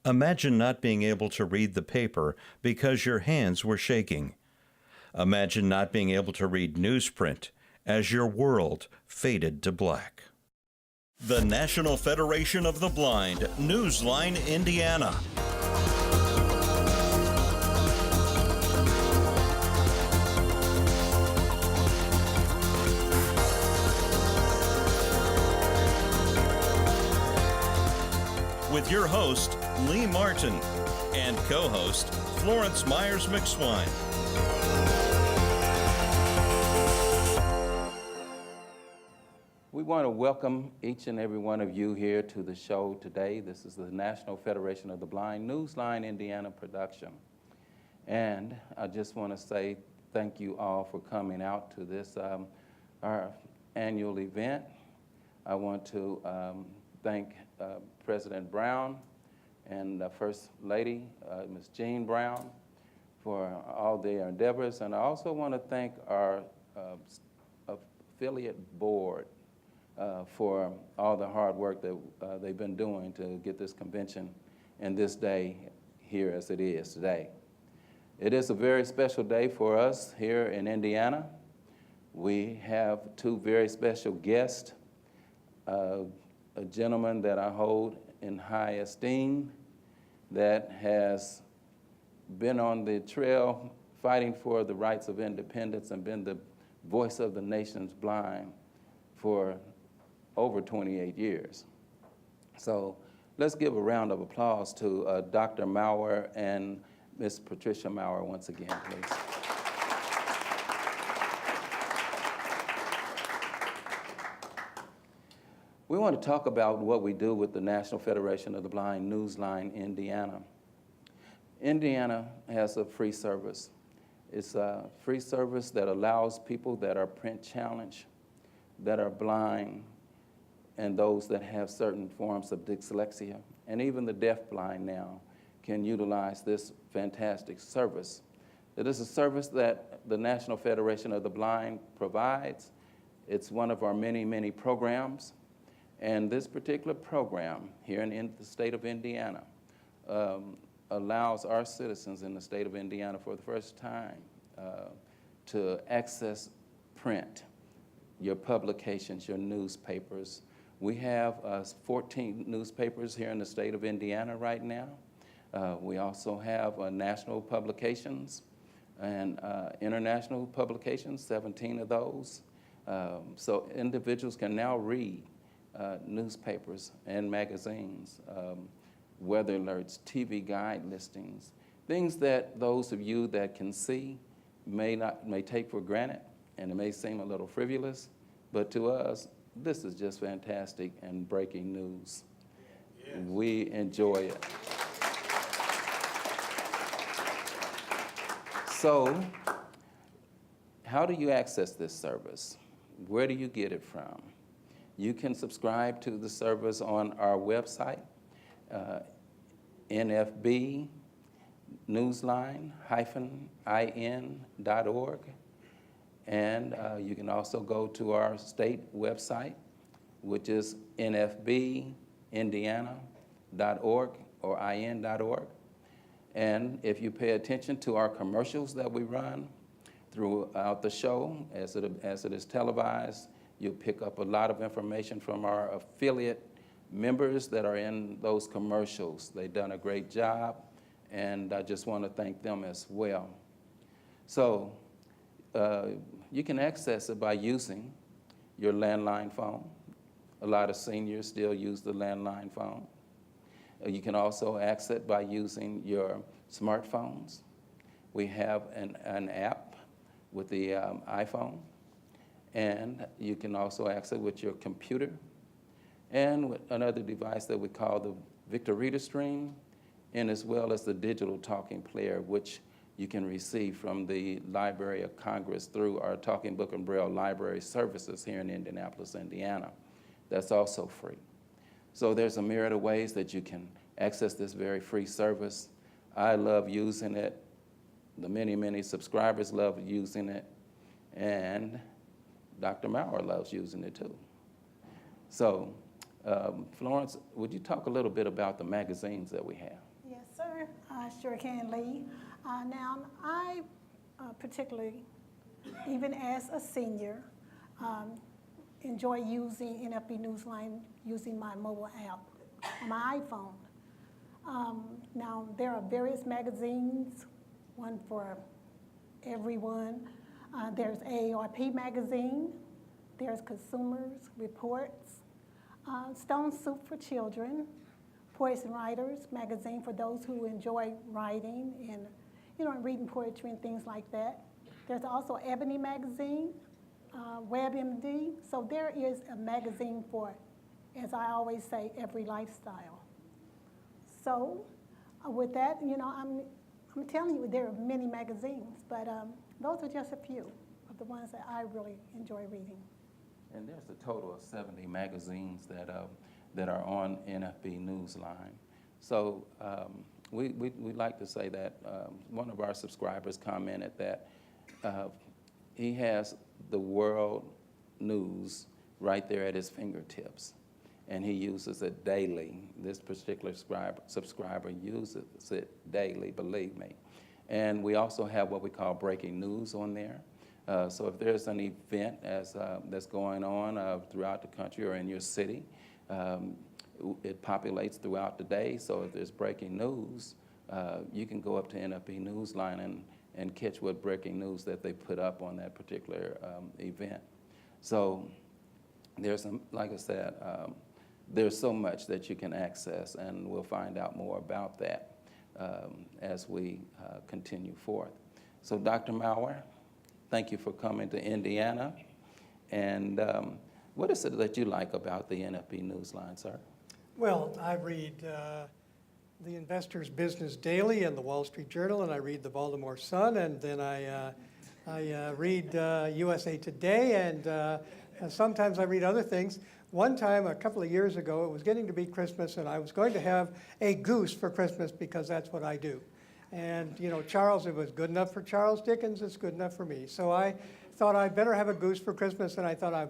Imagine not being able to read the paper because your hands were shaking. Imagine not being able to read newsprint as your world faded to black. The National Federation of the Blind, Newsline, Indiana. With your host, Lee Martin, and co-host, Florence Myers-McSwine. We want to welcome each and every one of you here to the show today. This is the National Federation of the Blind, Newsline, Indiana production. And I just want to say thank you all for coming out to this, our annual event. I want to thank President Brown and First Lady, Ms. Jean Brown, for all their endeavors. And I also want to thank our affiliate board for all the hard work that they've been doing to get this convention and this day here as it is today. It is a very special day for us here in Indiana. We have two very special guests, a gentleman that I hold in high esteem that has been on the trail fighting for the rights of independence and been the voice of the nation's blind for over 28 years. So let's give a round of applause to Dr. Maurer and Ms. Patricia Maurer once again, please. We want to talk about what we do with the National Federation of the Blind, Newsline, Indiana. Indiana has a free service. It's a free service that allows people that are print challenged, that are blind, and those that have certain forms of dyslexia, and even the deafblind now can utilize this fantastic service. It is a service that the National Federation of the Blind provides. It's one of our many, many programs. And this particular program here in the state of Indiana allows our citizens in the state of Indiana for the first time to access print, your publications, your newspapers. We have 14 newspapers here in the state of Indiana right now. We also have national publications and international publications, 17 of those. So individuals can now read newspapers and magazines, weather alerts, TV guide listings, things that those of you that can see may take for granted, and it may seem a little frivolous, but to us, this is just fantastic and breaking news. Yes. We enjoy it. So, how do you access this service? Where do you get it from? You can subscribe to the service on our website, NFB newsline-in.org. And you can also go to our state website, which is nfbindiana.org or in.org. And if you pay attention to our commercials that we run throughout the show, as it is televised, you'll pick up a lot of information from our affiliate members that are in those commercials. They've done a great job, and I just want to thank them as well. So you can access it by using your landline phone. A lot of seniors still use the landline phone. You can also access it by using your smartphones. We have an app with the iPhone. And you can also access it with your computer and with another device that we call the Victor Reader Stream, and as well as the digital talking player, which you can receive from the Library of Congress through our Talking Book and Braille library services here in Indianapolis, Indiana. That's also free. So there's a myriad of ways that you can access this very free service. I love using it. The many, many subscribers love using it. And Dr. Maurer loves using it too. So, Florence, would you talk a little bit about the magazines that we have? sir. I sure can, Lee. Now, I particularly, even as a senior, enjoy using NFB Newsline using my mobile app on my iPhone. Now, there are various magazines, one for everyone. There's AARP magazine, there's Consumers Reports, Stone Soup for Children, Poets and Writers magazine for those who enjoy writing and reading poetry and things like that. There's also Ebony magazine, WebMD. So there is a magazine for, as I always say, every lifestyle. So with that, I'm telling you, there are many magazines, but those are just a few of the ones that I really enjoy reading. And there's a total of 70 magazines that are on NFB Newsline. So we like to say that one of our subscribers commented that he has the world news right there at his fingertips, and he uses it daily. This particular subscriber uses it daily, believe me. And we also have what we call breaking news on there. So if there's an event that's going on throughout the country or in your city, it populates throughout the day. So if there's breaking news, you can go up to NFB Newsline and catch what breaking news that they put up on that particular event. So there's, like I said, there's so much that you can access, and we'll find out more about that as we continue forth. So Dr. Maurer, thank you for coming to Indiana. And what is it that you like about the NFB Newsline, sir? Well, I read the Investor's Business Daily and the Wall Street Journal, and I read the Baltimore Sun, and then I read USA Today, and sometimes I read other things. One time, a couple of years ago, it was getting to be Christmas, and I was going to have a goose for Christmas because that's what I do. And, Charles, it was good enough for Charles Dickens, it's good enough for me. So I thought I'd better have a goose for Christmas, and I thought I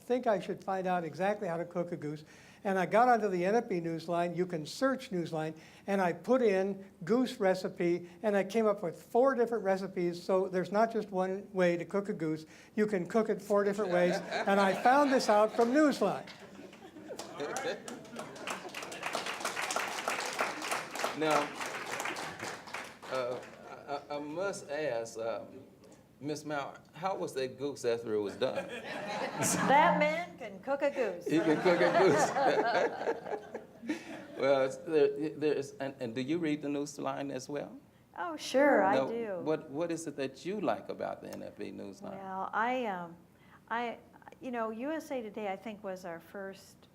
think I should find out exactly how to cook a goose. And I got onto the NFB Newsline. You can search Newsline, and I put in goose recipe, and I came up with 4 different recipes. So there's not just one way to cook a goose. You can cook it 4 different ways, and I found this out from Newsline. Now, I must ask, Miss Maurer, how was that goose after it was done? That man can cook a goose. He can cook a goose. Well, and do you read the Newsline as well? Oh, sure, I do. What is it that you like about the NFB Newsline? Well, USA Today, I think, was our first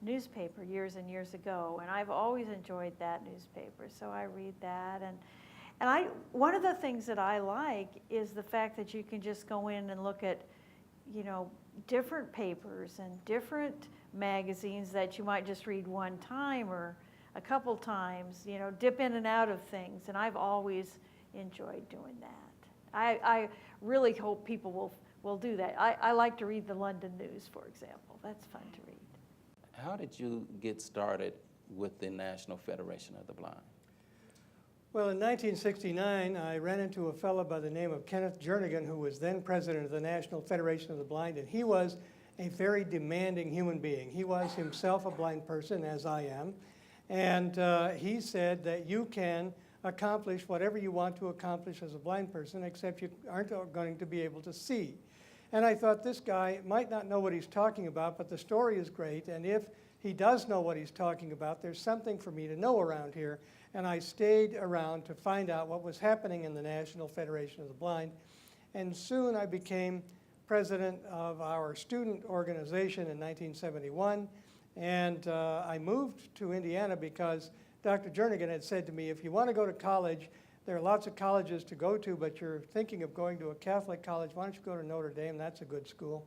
newspaper years and years ago, and I've always enjoyed that newspaper, so I read that. And one of the things that I like is the fact that you can just go in and look at, different papers and different magazines that you might just read one time or a couple times, dip in and out of things. And I've always enjoyed doing that. I really hope people will do that. I like to read the London News, for example. That's fun to read. How did you get started with the National Federation of the Blind? Well, in 1969, I ran into a fellow by the name of Kenneth Jernigan, who was then president of the National Federation of the Blind, and he was a very demanding human being. He was himself a blind person, as I am, and he said that you can accomplish whatever you want to accomplish as a blind person, except you aren't going to be able to see. And I thought, this guy might not know what he's talking about, but the story is great, and if he does know what he's talking about, there's something for me to know around here. And I stayed around to find out what was happening in the National Federation of the Blind. And soon I became president of our student organization in 1971. And I moved to Indiana because Dr. Jernigan had said to me, if you want to go to college, there are lots of colleges to go to, but you're thinking of going to a Catholic college. Why don't you go to Notre Dame? That's a good school.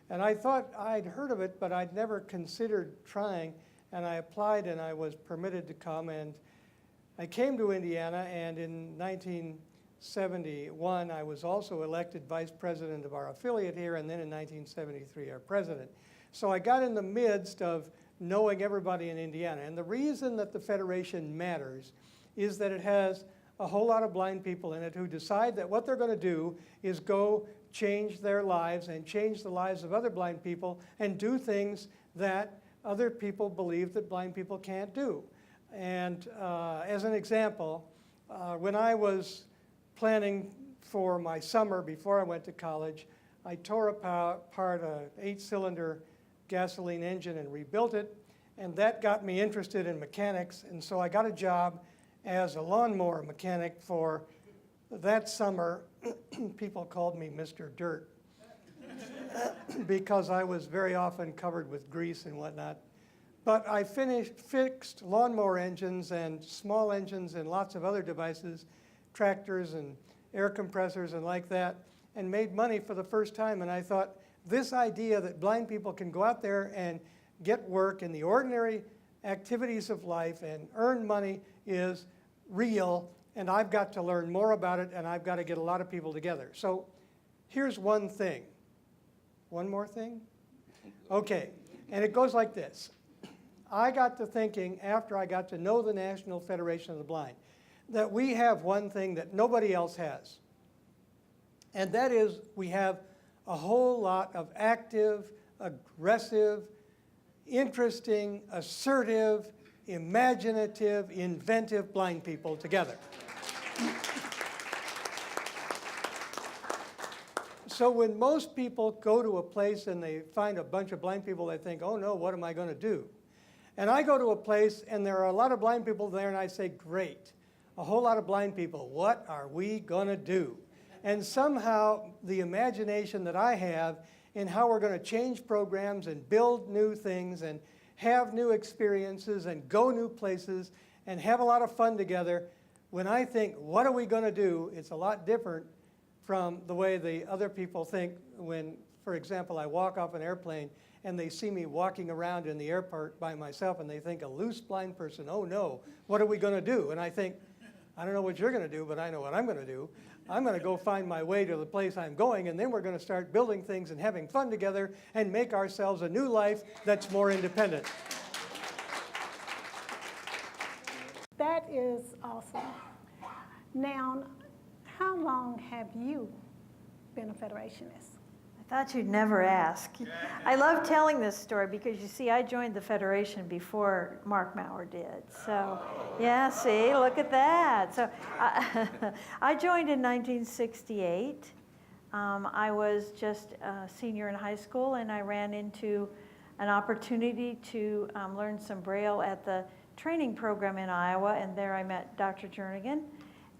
And I thought I'd heard of it, but I'd never considered trying. And I applied, and I was permitted to come. And I came to Indiana, and in 1971, I was also elected vice president of our affiliate here, and then in 1973, our president. So I got in the midst of knowing everybody in Indiana. And the reason that the Federation matters is that it has a whole lot of blind people in it who decide that what they're going to do is go change their lives and change the lives of other blind people and do things that other people believe that blind people can't do. And as an example, when I was planning for my summer before I went to college, I tore apart an 8-cylinder gasoline engine and rebuilt it, and that got me interested in mechanics, and so I got a job as a lawnmower mechanic for that summer. People called me Mr. Dirt because I was very often covered with grease and whatnot. But I fixed lawnmower engines and small engines and lots of other devices, tractors and air compressors and like that, and made money for the first time. And I thought, this idea that blind people can go out there and get work in the ordinary activities of life and earn money is real, and I've got to learn more about it, and I've got to get a lot of people together. So here's one thing. One more thing? Okay, and it goes like this. I got to thinking, after I got to know the National Federation of the Blind, that we have one thing that nobody else has. And that is, we have a whole lot of active, aggressive, interesting, assertive, imaginative, inventive blind people together. So when most people go to a place and they find a bunch of blind people, they think, oh no, what am I going to do? And I go to a place and there are a lot of blind people there, and I say, great, a whole lot of blind people, what are we going to do? And somehow the imagination that I have in how we're going to change programs and build new things and have new experiences and go new places and have a lot of fun together, when I think, what are we going to do, it's a lot different from the way the other people think when, for example, I walk off an airplane and they see me walking around in the airport by myself and they think, a loose blind person, oh no, what are we going to do? And I think, I don't know what you're going to do, but I know what I'm going to do. I'm going to go find my way to the place I'm going, and then we're going to start building things and having fun together and make ourselves a new life that's more independent. That is awesome. Now, how long have you been a Federationist? I thought you'd never ask. I love telling this story because, you see, I joined the Federation before Mark Maurer did. So, yeah, see, look at that. So I joined in 1968. I was just a senior in high school, and I ran into an opportunity to learn some Braille at the training program in Iowa, and there I met Dr. Jernigan.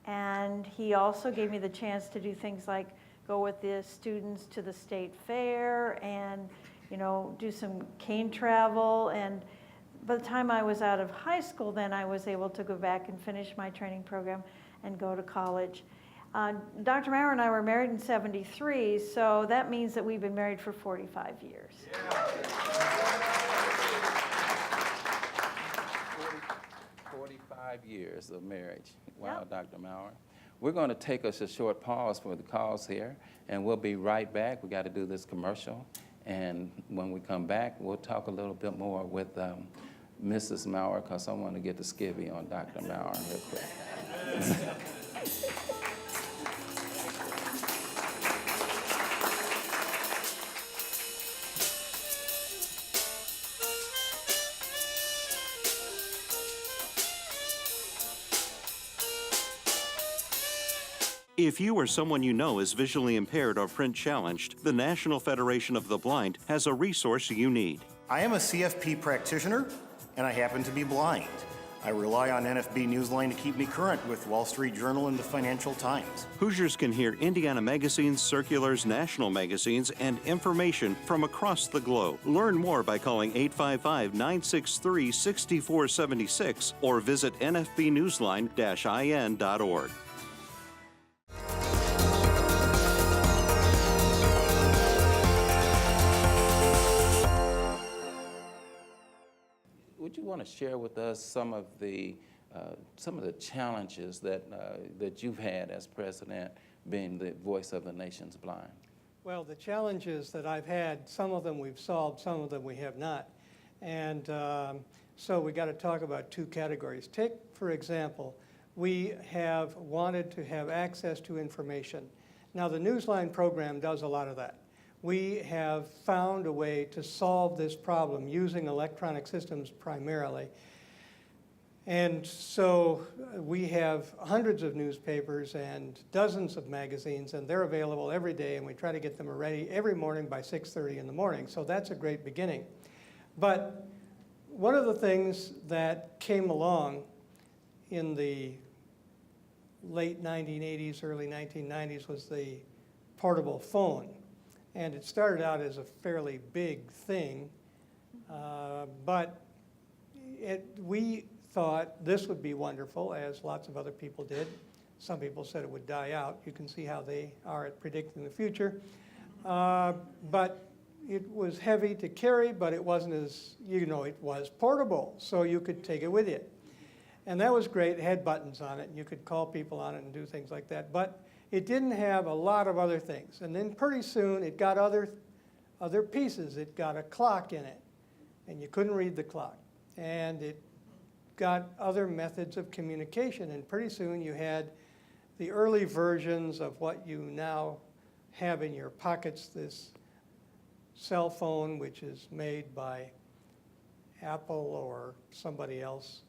And he also gave me the chance to do things like go with the students to the state fair and, you know, do some cane travel. And by the time I was out of high school, then I was able to go back and finish my training program and go to college. Dr. Maurer and I were married in '73, so that means that we've been married for 45 years. Yeah. 45 years of marriage. Wow, Yep. Dr. Maurer. We're going to take us a short pause for the calls here, and we'll be right back. We got to do this commercial, and when we come back, we'll talk a little bit more with Mrs. Maurer, because I want to get the skivvy on Dr. Maurer real quick. If you or someone you know is visually impaired or print challenged, the National Federation of the Blind has a resource you need. I am a CFP practitioner, and I happen to be blind. I rely on NFB Newsline to keep me current with Wall Street Journal and the Financial Times. Hoosiers can hear Indiana magazines, circulars, national magazines, and information from across the globe. Learn more by calling 855-963-6476 or visit nfbnewsline-in.org. Would you want to share with us some of the challenges that you've had as president, being the voice of the nation's blind? Well, the challenges that I've had, some of them we've solved, some of them we have not. And so we got to talk about two categories. Take, for example, we have wanted to have access to information. Now, the Newsline program does a lot of that. We have found a way to solve this problem using electronic systems primarily. And so we have hundreds of newspapers and dozens of magazines, and they're available every day, and we try to get them ready every morning by 6:30 in the morning. So that's a great beginning. But one of the things that came along in the late 1980s, early 1990s was the portable phone. And it started out as a fairly big thing, but we thought this would be wonderful, as lots of other people did. Some people said it would die out. You can see how they are at predicting the future. But it was heavy to carry, but it wasn't as, it was portable, so you could take it with you. And that was great. It had buttons on it, and you could call people on it and do things like that. But it didn't have a lot of other things. And then pretty soon it got other pieces. It got a clock in it, and you couldn't read the clock. And it got other methods of communication, and pretty soon you had the early versions of what you now have in your pockets, this cell phone, which is made by Apple or somebody else.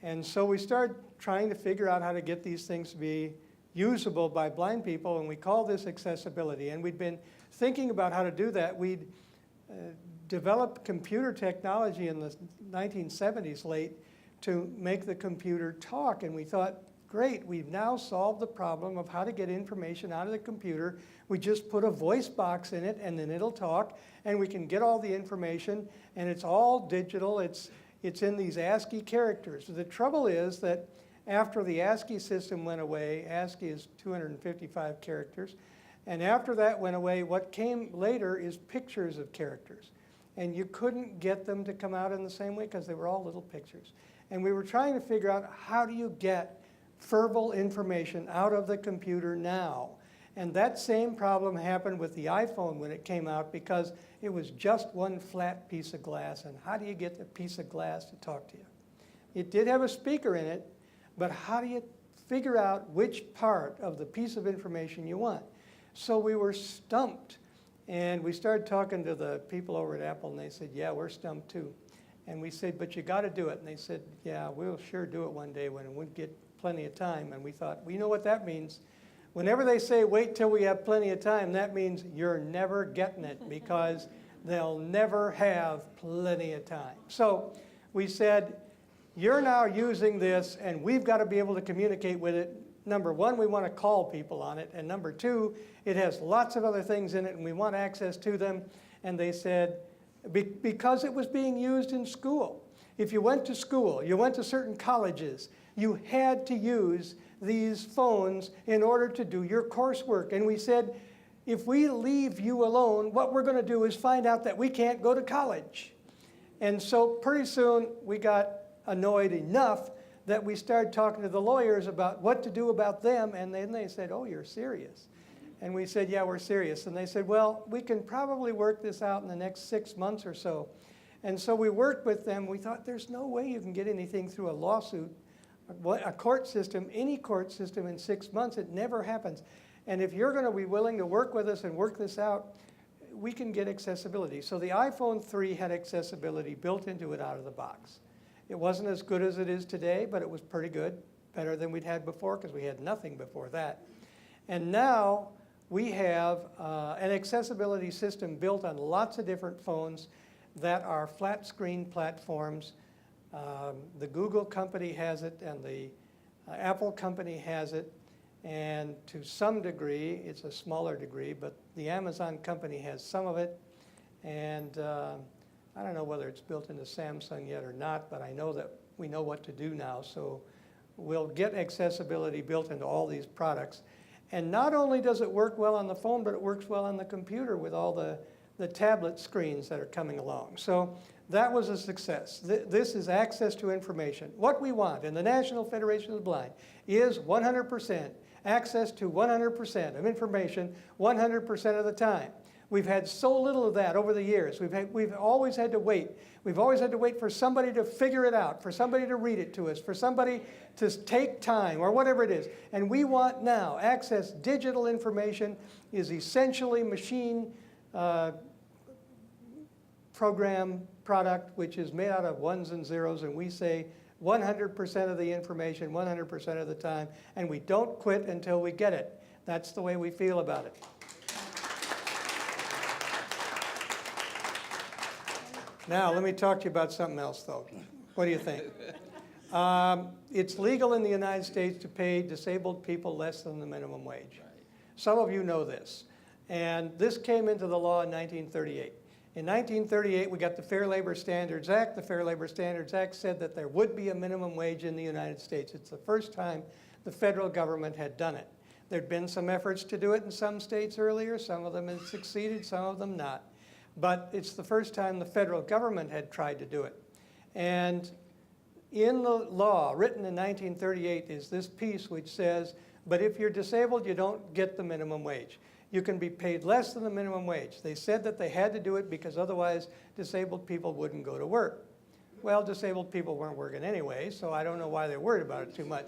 And so we started trying to figure out how to get these things to be usable by blind people, and we call this accessibility. And we'd been thinking about how to do that. We'd developed computer technology in the 1970s late to make the computer talk, and we thought, great, we've now solved the problem of how to get information out of the computer. We just put a voice box in it, and then it'll talk, and we can get all the information, and it's all digital. It's in these ASCII characters. The trouble is that after the ASCII system went away, ASCII is 255 characters, and after that went away, what came later is pictures of characters. And you couldn't get them to come out in the same way because they were all little pictures. And we were trying to figure out, how do you get verbal information out of the computer now? And that same problem happened with the iPhone when it came out, because it was just one flat piece of glass. And how do you get the piece of glass to talk to you? It did have a speaker in it, but how do you figure out which part of the piece of information you want? So we were stumped. And we started talking to the people over at Apple, and they said, yeah, we're stumped too. And we said, but you got to do it. And they said, yeah, we'll sure do it one day when we get plenty of time. And we thought, we know what that means. Whenever they say wait till we have plenty of time, that means you're never getting it, because they'll never have plenty of time. So we said, you're now using this, and we've got to be able to communicate with it. Number one, we want to call people on it. And number two, it has lots of other things in it, and we want access to them. And they said, because it was being used in school. If you went to school, you went to certain colleges, you had to use these phones in order to do your coursework. And we said, if we leave you alone, what we're going to do is find out that we can't go to college. And so pretty soon we got annoyed enough that we started talking to the lawyers about what to do about them. And then they said, oh, you're serious. And we said, yeah, we're serious. And they said, well, we can probably work this out in the next 6 months or so. And so we worked with them. We thought, there's no way you can get anything through a lawsuit, a court system, any court system in 6 months. It never happens. And if you're going to be willing to work with us and work this out, we can get accessibility. So the iPhone 3 had accessibility built into it out of the box. It wasn't as good as it is today, but it was pretty good, better than we'd had before, because we had nothing before that. And now we have an accessibility system built on lots of different phones that are flat screen platforms. The Google company has it, and the Apple company has it. And to some degree, it's a smaller degree, but the Amazon company has some of it. And I don't know whether it's built into Samsung yet or not, but I know that we know what to do now. So we'll get accessibility built into all these products. And not only does it work well on the phone, but it works well on the computer with all the tablet screens that are coming along. So that was a success. This is access to information. What we want in the National Federation of the Blind is 100% access to 100% of information 100% of the time. We've had so little of that over the years. We've always had to wait. We've always had to wait for somebody to figure it out, for somebody to read it to us, for somebody to take time or whatever it is. And we want now access. Digital information is essentially machine program product, which is made out of ones and zeros, and we say 100% of the information, 100% of the time, and we don't quit until we get it. That's the way we feel about it. Now, let me talk to you about something else, though. What do you think? It's legal in the United States to pay disabled people less than the minimum wage. Some of you know this. And this came into the law in 1938. In 1938, we got the Fair Labor Standards Act. The Fair Labor Standards Act said that there would be a minimum wage in the United States. It's the first time the federal government had done it. There'd been some efforts to do it in some states earlier. Some of them had succeeded, some of them not. But it's the first time the federal government had tried to do it. And in the law, written in 1938, is this piece which says, but if you're disabled, you don't get the minimum wage. You can be paid less than the minimum wage. They said that they had to do it because otherwise disabled people wouldn't go to work. Well, disabled people weren't working anyway, so I don't know why they're worried about it too much.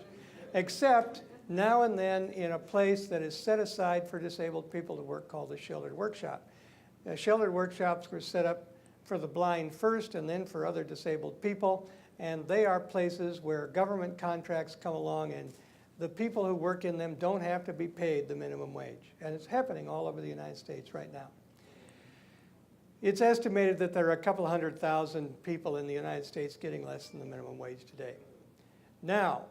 Except now and then in a place that is set aside for disabled people to work called the sheltered workshop. Sheltered workshops were set up for the blind first and then for other disabled people, and they are places where government contracts come along and the people who work in them don't have to be paid the minimum wage. And it's happening all over the United States right now. It's estimated that there are a couple 100,000 people in the United States getting less than the minimum wage today. Now,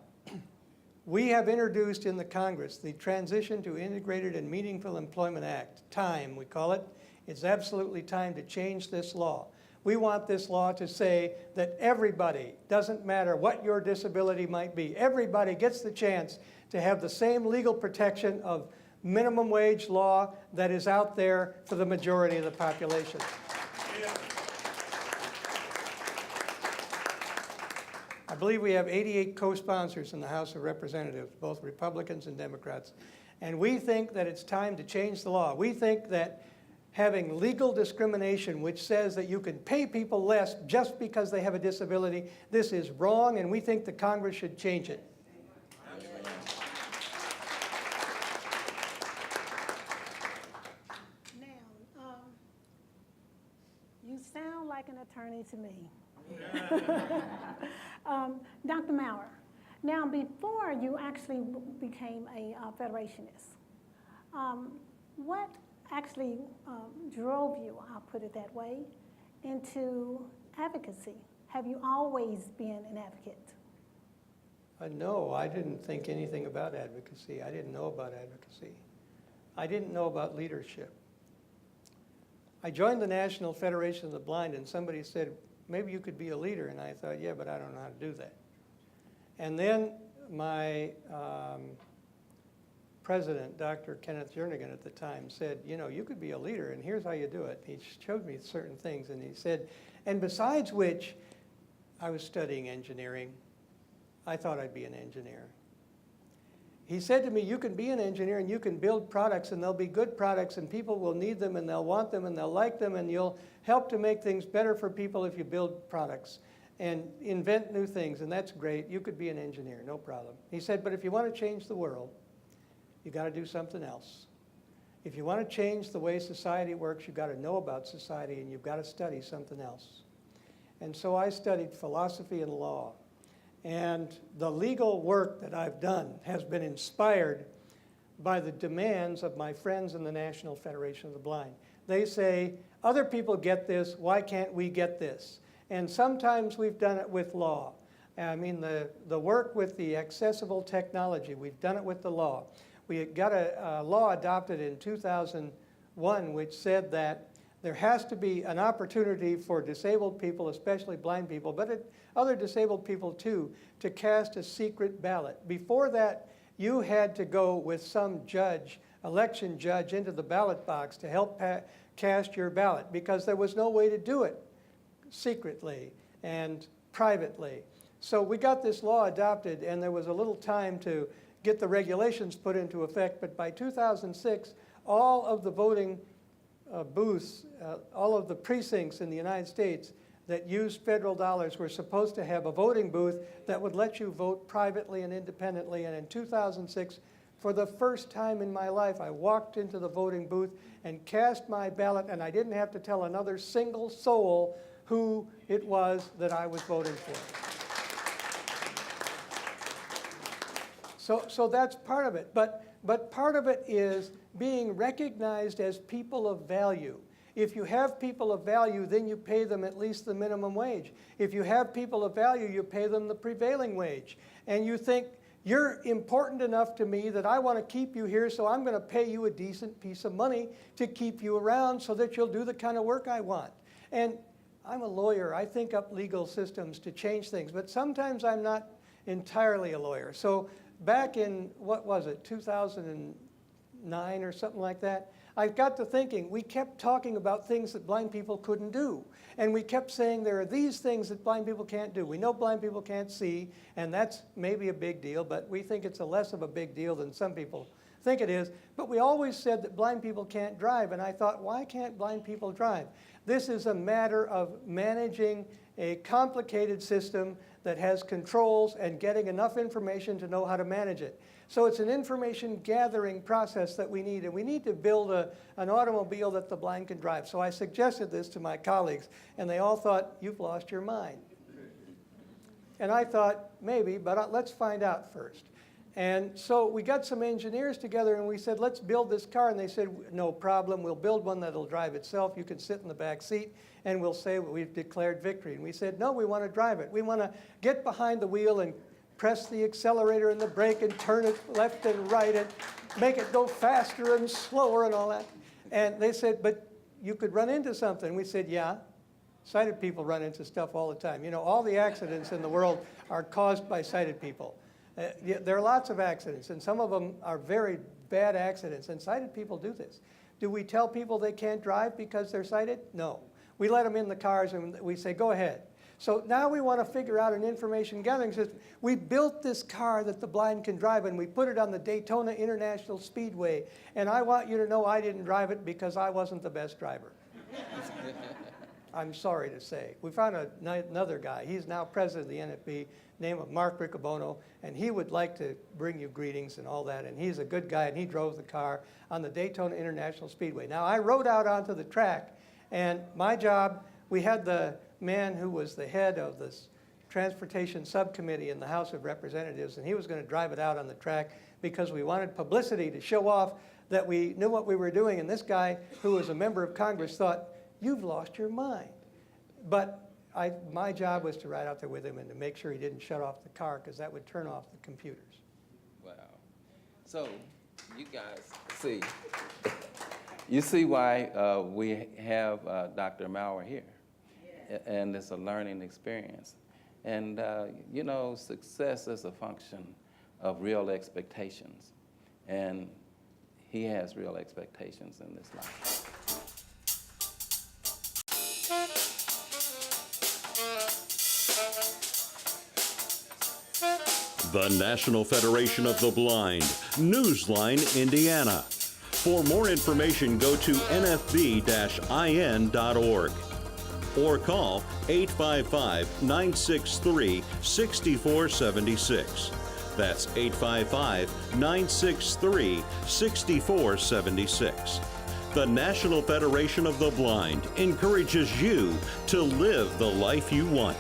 we have introduced in the Congress the Transition to Integrated and Meaningful Employment Act, TIME we call it. It's absolutely time to change this law. We want this law to say that everybody, doesn't matter what your disability might be, everybody gets the chance to have the same legal protection of minimum wage law that is out there for the majority of the population. I believe we have 88 co-sponsors in the House of Representatives, both Republicans and Democrats. And we think that it's time to change the law. We think that having legal discrimination which says that you can pay people less just because they have a disability, this is wrong, and we think the Congress should change it. Now, you sound like an attorney to me. Dr. Maurer, now before you actually became a federationist, what actually drove you, I'll put it that way, into advocacy? Have you always been an advocate? No, I didn't think anything about advocacy. I didn't know about advocacy. I didn't know about leadership. I joined the National Federation of the Blind and somebody said, maybe you could be a leader. And I thought, yeah, but I don't know how to do that. And then my president, Dr. Kenneth Jernigan at the time, said, you know, you could be a leader, and here's how you do it. He showed me certain things, and he said, and besides which, I was studying engineering. I thought I'd be an engineer. He said to me, you can be an engineer, and you can build products, and they'll be good products, and people will need them, and they'll want them, and they'll like them, and you'll help to make things better for people if you build products and invent new things, and that's great. You could be an engineer, no problem. He said, but if you want to change the world, you got to do something else. If you want to change the way society works, you've got to know about society, and you've got to study something else. And so I studied philosophy and law. And the legal work that I've done has been inspired by the demands of my friends in the National Federation of the Blind. They say, other people get this, why can't we get this? And sometimes we've done it with law. I mean, the work with the accessible technology, we've done it with the law. We got a law adopted in 2001 which said that there has to be an opportunity for disabled people, especially blind people, but other disabled people too, to cast a secret ballot. Before that, you had to go with some judge, election judge, into the ballot box to help cast your ballot because there was no way to do it secretly and privately. So we got this law adopted, and there was a little time to get the regulations put into effect, but by 2006, all of the voting booths, all of the precincts in the United States that used federal dollars were supposed to have a voting booth that would let you vote privately and independently. And in 2006, for the first time in my life, I walked into the voting booth and cast my ballot, and I didn't have to tell another single soul who it was that I was voting for. So that's part of it. But part of it is being recognized as people of value. If you have people of value, then you pay them at least the minimum wage. If you have people of value, you pay them the prevailing wage. And you think, you're important enough to me that I want to keep you here, so I'm going to pay you a decent piece of money to keep you around so that you'll do the kind of work I want. And I'm a lawyer. I think up legal systems to change things, but sometimes I'm not entirely a lawyer. So back in, what was it, 2009 or something like that, I got to thinking, we kept talking about things that blind people couldn't do. And we kept saying there are these things that blind people can't do. We know blind people can't see, and that's maybe a big deal, but we think it's a less of a big deal than some people think it is. But we always said that blind people can't drive, and I thought, why can't blind people drive? This is a matter of managing a complicated system that has controls and getting enough information to know how to manage it. So it's an information gathering process that we need, and we need to build an automobile that the blind can drive. So I suggested this to my colleagues, and they all thought, you've lost your mind. And I thought, maybe, but let's find out first. And so we got some engineers together, and we said, let's build this car. And they said, no problem, we'll build one that'll drive itself. You can sit in the back seat, and we'll say we've declared victory. And we said, no, we want to drive it. We want to get behind the wheel and press the accelerator and the brake and turn it left and right and make it go faster and slower and all that. And they said, but you could run into something. We said, yeah. Sighted people run into stuff all the time. You know, all the accidents in the world are caused by sighted people. There are lots of accidents, and some of them are very bad accidents, and sighted people do this. Do we tell people they can't drive because they're sighted? No. We let them in the cars and we say, go ahead. So now we want to figure out an information gathering system. We built this car that the blind can drive, and we put it on the Daytona International Speedway. And I want you to know I didn't drive it because I wasn't the best driver. I'm sorry to say. We found another guy. He's now president of the NFB, name of Mark Riccobono, and he would like to bring you greetings and all that. And he's a good guy, and he drove the car on the Daytona International Speedway. Now, I rode out onto the track, and my job, we had the man who was the head of this transportation subcommittee in the House of Representatives, and he was going to drive it out on the track because we wanted publicity to show off that we knew what we were doing. And this guy, who was a member of Congress, thought, you've lost your mind. But my job was to ride out there with him and to make sure he didn't shut off the car, because that would turn off the computers. Wow. So you guys see, you see why we have Dr. Maurer here. And it's a learning experience. And you know, success is a function of real expectations. And he has real expectations in this life. The National Federation of the Blind, Newsline, Indiana. For more information, go to nfb-in.org or call 855-963-6476. That's 855-963-6476. The National Federation of the Blind encourages you to live the life you want.